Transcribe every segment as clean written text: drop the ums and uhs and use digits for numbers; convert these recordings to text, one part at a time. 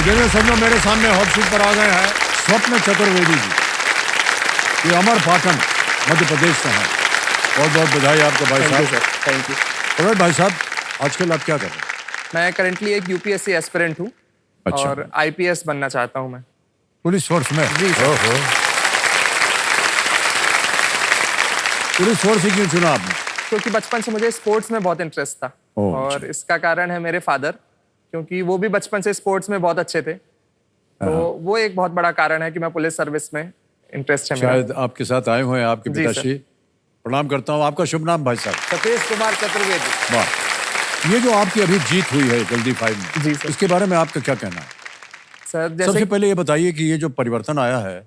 जिन्हें समझो मेरे सामने हॉट सीट पर आ गए हैं स्वप्न चतुर्वेदी जी। ये अमर पाटन मध्य प्रदेश से हैं। बहुत बहुत बधाई आपको भाई साहब। Thank you. और भाई साहब आजकल आप क्या कर रहे हैं? मैं करंटली एक यूपीएससी एस्पिरेंट हूँ। अच्छा। और आईपीएस बनना चाहता हूँ मैं। पुलिस फोर्स में? जी सर। ओहो। पुलिस फोर्स ही क्यों चुना आपने? क्योंकि बचपन से मुझे स्पोर्ट्स में बहुत इंटरेस्ट था। और इसका कारण है मेरे फादर, क्योंकि वो भी बचपन से स्पोर्ट्स में बहुत अच्छे थे। तो वो एक बहुत बड़ा कारण है कि मैं पुलिस सर्विस में इंटरेस्ट है मेरा। शायद आपके साथ आए हुए हैं आपके पिताश्री। प्रणाम करता हूँ। आपका शुभ नाम भाई साहब? सतीश कुमार चतुर्वेदी। वाह। ये जो आपकी अभी जीत हुई है जल्दी 5 में, जी सर। इसके बारे में आपका क्या कहना है? सर जैसे सबसे पहले ये बताइए कि ये जो परिवर्तन आया है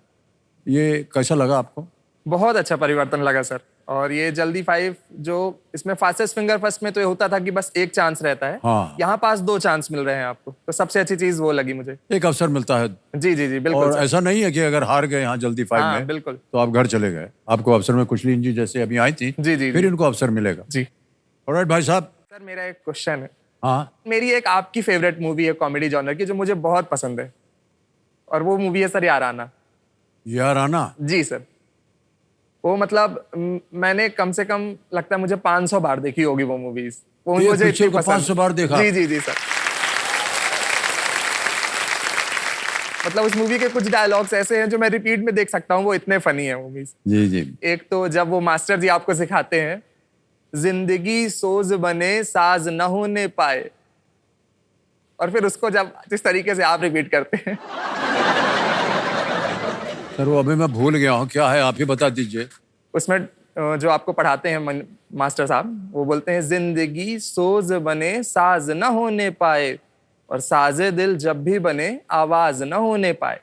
ये कैसा लगा आपको? बहुत अच्छा परिवर्तन लगा सर। और ये जल्दी 5 जो इसमें फास्टेस्ट फिंगर फर्स्ट में तो ये होता था कि बस एक चांस रहता है। हाँ। यहाँ पास 2 चांस मिल रहे हैं आपको, तो सबसे अच्छी चीज वो लगी मुझे। एक अवसर मिलता है। जी जी जी बिल्कुल और सर। ऐसा नहीं है कि अगर हार गए यहाँ जल्दी 5 हाँ, में बिल्कुल। तो आप घर चले गए। आपको अवसर में कुशलीन जी जैसे अभी आई थी, जी जी फिर जी। इनको अवसर मिलेगा। जी ऑलराइट भाई साहब। सर मेरा एक क्वेश्चन है। हाँ। मेरी एक आपकी फेवरेट मूवी है कॉमेडी जॉनर की जो मुझे बहुत पसंद है, और वो मूवी है सर याराना। याराना? जी सर। वो मतलब मैंने कम से कम लगता है मुझे 500 बार देखी होगी वो मूवीज। वो ये मुझे पिक्चर इतनी को पसंद। 500 बार देखा? जी जी जी सर। मतलब उस मूवी के कुछ डायलॉग्स ऐसे हैं जो मैं रिपीट में देख सकता हूँ, वो इतने फनी है मूवीज। जी जी। एक तो जब वो मास्टर जी आपको सिखाते हैं, जिंदगी सोज बने साज न होने पाए, और फिर उसको जब जिस तरीके से आप रिपीट करते हैं। सर वो अभी मैं भूल गया हूँ, क्या है आप ही बता दीजिए। उसमें जो आपको पढ़ाते हैं मास्टर साहब, वो बोलते हैं जिंदगी सोज बने साज न होने पाए, और साजे दिल जब भी बने आवाज न होने पाए।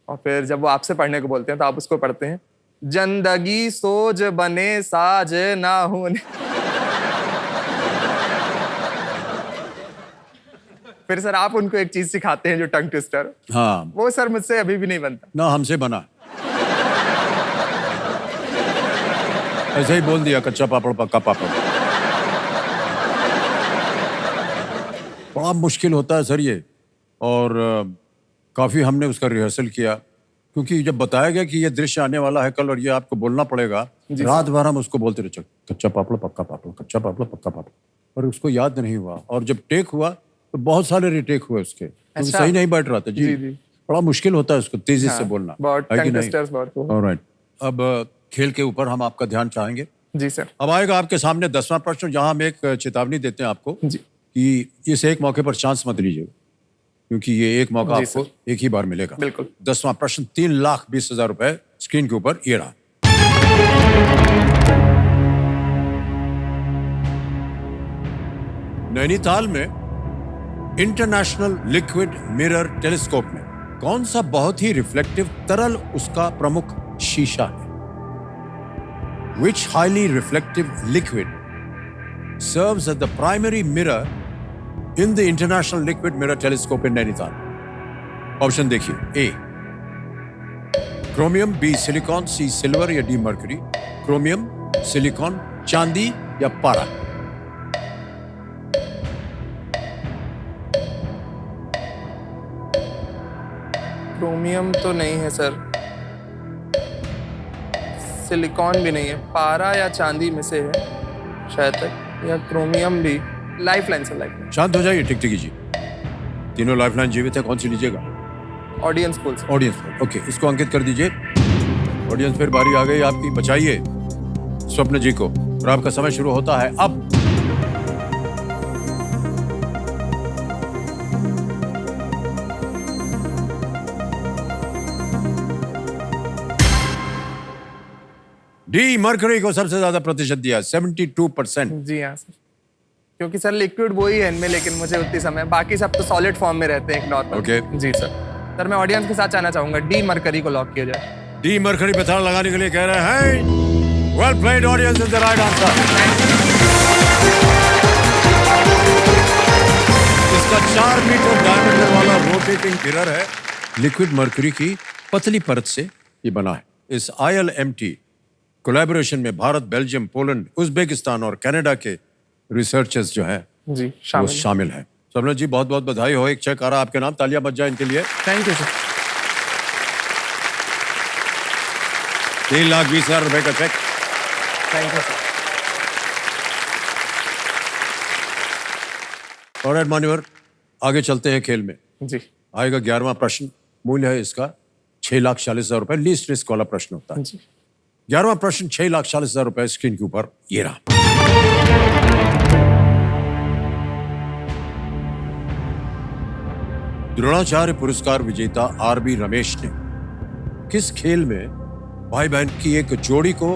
और फिर जब वो आपसे पढ़ने को बोलते हैं तो आप उसको पढ़ते हैं, जिंदगी सोज बने साज ना होने। फिर सर आप उनको एक चीज सिखाते हैं जो टंग ट्विस्टर। हाँ। वो सर मुझसे अभी भी नहीं बनता। ना हमसे बना। ऐसे ही बोल दिया, कच्चा पापड़ पक्का पापड़। बड़ा मुश्किल होता है सर ये। और काफी हमने उसका रिहर्सल किया, क्योंकि जब बताया गया कि ये दृश्य आने वाला है कल और ये आपको बोलना पड़ेगा, रात भर हम उसको बोलते रहे, कच्चा पापड़ पक्का पापड़, कच्चा पापड़ पक्का पापड़, और उसको याद नहीं हुआ। और जब टेक हुआ तो बहुत सारे रिटेक हुए उसके, क्योंकि सही नहीं बैठ रहा था। जी जी। बड़ा मुश्किल होता है उसको तेजी से बोलना। ऑलराइट, अब खेल के ऊपर हम आपका ध्यान चाहेंगे। जी सर। अब आएगा आपके सामने 10वां प्रश्न, जहां हम एक चेतावनी देते हैं आपको जी। कि इस एक मौके पर चांस मत लीजिएगा, क्योंकि ये एक मौका आपको एक ही बार मिलेगा। बिल्कुल। 10वां प्रश्न 3,20,000 रुपए स्क्रीन के ऊपर ये रहा। नैनीताल में इंटरनेशनल लिक्विड मिरर टेलीस्कोप में कौन सा बहुत ही रिफ्लेक्टिव तरल उसका प्रमुख शीशा है? Which highly reflective liquid serves as the primary mirror in the International Liquid Mirror Telescope in Nainital? Option देखिए, ए क्रोमियम, बी सिलिकॉन, सी सिल्वर या डी मर्करी। क्रोमियम, सिलिकॉन, चांदी या पारा। क्रोमियम तो नहीं है सर, सिलिकॉन भी नहीं है, पारा या चांदी में से है शायद तक, या क्रोमियम भी। Lifeline sir, lifeline. शांत हो जाइए, टिक टिकी जी। तीनों लाइफलाइन जीवित है, कौन सी लीजिएगा? Audience poll. Audience poll, okay, इसको अंकित कर दीजिए। ऑडियंस, फिर बारी आ गई आपकी, बचाइए स्वप्न जी को, और आपका समय शुरू होता है अब। डी मर्करी को सबसे ज्यादा प्रतिशत दिया, 72%। जी हाँ सर, क्योंकि सर लिक्विड वो ही है इनमें, लेकिन मुझे उतनी समय, बाकी सब तो सॉलिड फॉर्म में रहते हैं एक नॉर्मल। ओके। जी सर मैं ऑडियंस के साथ चाहना चाहूंगा डी मर्करी को लॉक किया जाए। डी मर्करी पे ताला लगाने के लिए कह रहे हैं। Well played, audience is the right answer. इसका 4 मीटर डायमीटर वाला रोटेटिंग मिरर है, लिक्विड मर्करी की पतली परत से ये बना है। इस ILMT कोलैबोरेशन में भारत, बेल्जियम, पोलैंड, उज्बेकिस्तान और कनाडा के रिसर्चर्स जो है जी वो शामिल है। स्वप्निल जी बहुत बहुत बधाई हो, एक चेक आ रहा है आपके नाम, तालियां बज जाए इनके लिए। Thank you sir. 3,20,000 रुपए का cheque. Thank you sir. Alright मान्यवर, आगे चलते हैं खेल में। जी आएगा 11वां प्रश्न, मूल्य है इसका 6,40,000 रुपए, लीस्ट रिस्क वाला प्रश्न होता है। जी 11वां प्रश्न 6,40,000 रुपए स्क्रीन के ऊपर ये रहा। द्रोणाचार्य पुरस्कार विजेता आरबी रमेश ने किस खेल में भाई बहन की एक जोड़ी को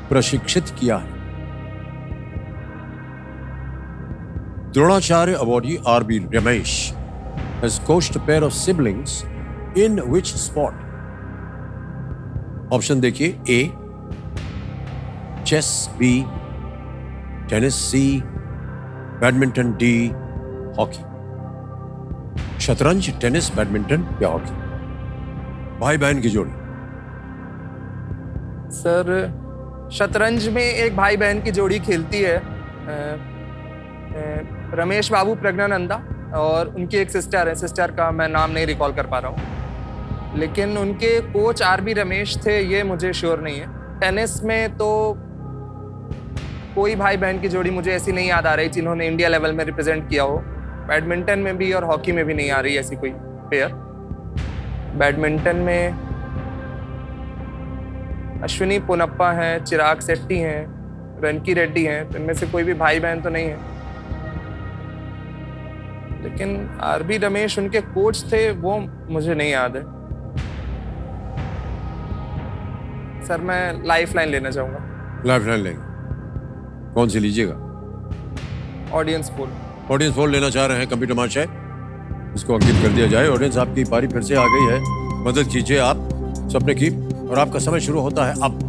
प्रशिक्षित किया है? Dronacharya awardee R B Ramesh has coached a pair of siblings in which sport? Option देखिए, A chess, B tennis, C badminton, D hockey. शतरंज, टेनिस, बैडमिंटन या हॉकी? भाई बहन की जोड़ी। सर, शतरंज में एक भाई बहन की जोड़ी खेलती है, रमेश बाबू प्रज्ञानंदा, और उनकी एक सिस्टर है, सिस्टर का मैं नाम नहीं रिकॉल कर पा रहा हूँ, लेकिन उनके कोच आरबी रमेश थे, ये मुझे श्योर नहीं है। टेनिस में तो कोई भाई बहन की जोड़ी मुझे ऐसी नहीं याद आ रही जिन्होंने इंडिया लेवल में रिप्रेजेंट किया हो। बैडमिंटन में भी और हॉकी में भी नहीं आ रही ऐसी कोई पेयर। बैडमिंटन में अश्विनी पोनप्पा हैं, चिराग शेट्टी हैं, रनकी रेड्डी हैं, तो इनमें से कोई भी भाई बहन तो नहीं है। लेकिन आरबी रमेश उनके कोच थे, वो मुझे नहीं याद है। सर, मैं लाइफ लाइन लेना चाहूंगा। लाइफ लाइन लेंगे, कौन सी लीजिएगा? Audience poll. ऑडियंस पोल लेना चाह रहे हैं कंप्यूटर महाशय, इसको अंकित कर दिया जाए। ऑडियंस, आपकी पारी फिर से आ गई है, मदद कीजिए आप सपने की, और आपका समय शुरू होता है अब।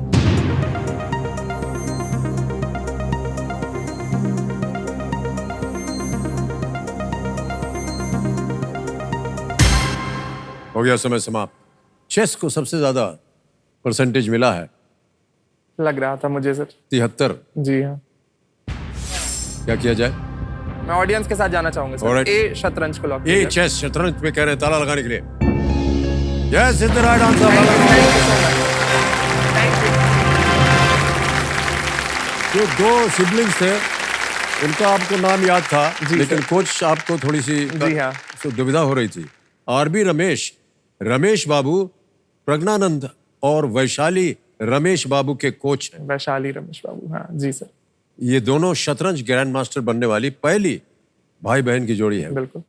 हो गया समय समाप्त। चेस को सबसे ज्यादा परसेंटेज मिला है, लग रहा था मुझे सर। 73। जी हाँ, क्या किया जाए? मैं ऑडियंस के साथ जाना चाहूंगा सर। Alright. ए शतरंज को लॉक ये कीजिए। चेस, शतरंज पे कह रहे हैं ताला लगाने के लिए। Yes, is the right answer. जो दो सिबलिंग्स थे, उनका आपको नाम याद था, लेकिन कोच आपको थोड़ी सी जी हाँ। दुविधा हो रही थी। आरबी रमेश, रमेश बाबू प्रज्ञानंद और वैशाली रमेश बाबू के कोच हैं। वैशाली रमेश बाबू, हाँ जी सर। ये दोनों शतरंज ग्रैंड मास्टर बनने वाली पहली भाई बहन की जोड़ी है। बिल्कुल।